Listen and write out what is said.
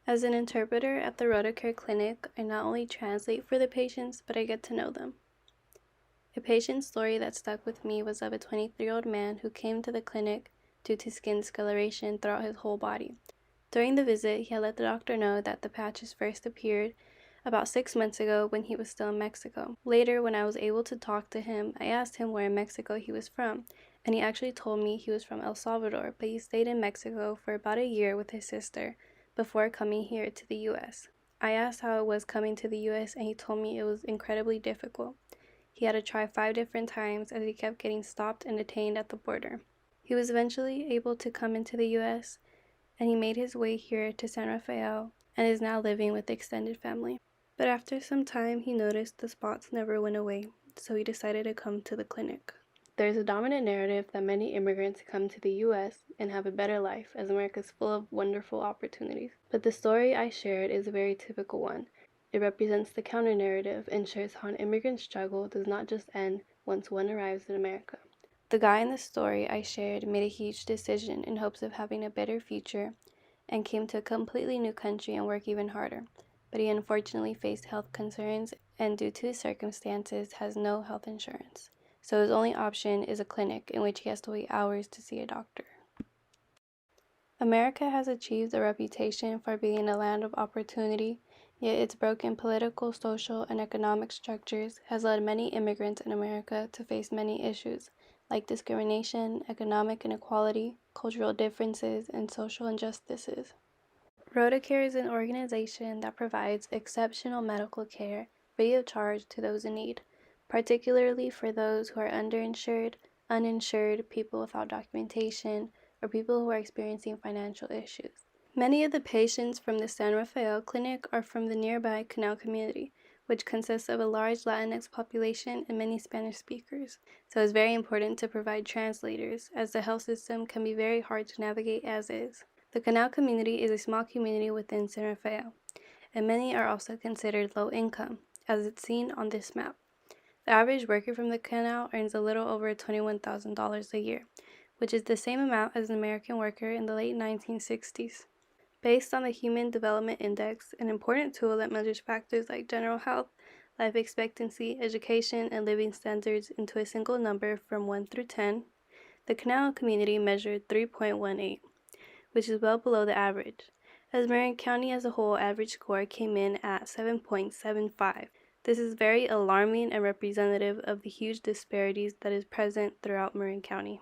As an interpreter at the RotaCare clinic, I not only translate for the patients, but I get to know them. A patient story that stuck with me was of a 23-year-old man who came to the clinic due to skin discoloration throughout his whole body. During the visit, he had let the doctor know that the patches first appeared about 6 months ago when he was still in Mexico. Later, when I was able to talk to him, I asked him where in Mexico he was from, and he actually told me he was from El Salvador, but he stayed in Mexico for about a year with his sister before coming here to the U.S. I asked how it was coming to the U.S., and he told me it was incredibly difficult. He had to try 5 different times as he kept getting stopped and detained at the border. He was eventually able to come into the U.S., and he made his way here to San Rafael and is now living with the extended family. But after some time, he noticed the spots never went away, so he decided to come to the clinic. There's a dominant narrative that many immigrants come to the U.S. and have a better life, as America is full of wonderful opportunities. But the story I shared is a very typical one. It represents the counter-narrative and shows how an immigrant struggle does not just end once one arrives in America. The guy in the story I shared made a huge decision in hopes of having a better future and came to a completely new country and worked even harder. But he unfortunately faced health concerns and due to his circumstances has no health insurance. So his only option is a clinic in which he has to wait hours to see a doctor. America has achieved a reputation for being a land of opportunity, yet its broken political, social, and economic structures has led many immigrants in America to face many issues, like discrimination, economic inequality, cultural differences, and social injustices. RotaCare is an organization that provides exceptional medical care free of charge to those in need, particularly for those who are underinsured, uninsured, people without documentation, or people who are experiencing financial issues. Many of the patients from the San Rafael clinic are from the nearby Canal community, which consists of a large Latinx population and many Spanish speakers. So it's very important to provide translators, as the health system can be very hard to navigate as is. The Canal community is a small community within San Rafael, and many are also considered low income, as it's seen on this map. The average worker from the Canal earns a little over $21,000 a year, which is the same amount as an American worker in the late 1960s. Based on the Human Development Index, an important tool that measures factors like general health, life expectancy, education, and living standards into a single number from 1 through 10, the Canal community measured 3.18, which is well below the average. As Marin County as a whole, average score came in at 7.75. This is very alarming and representative of the huge disparities that is present throughout Marin County.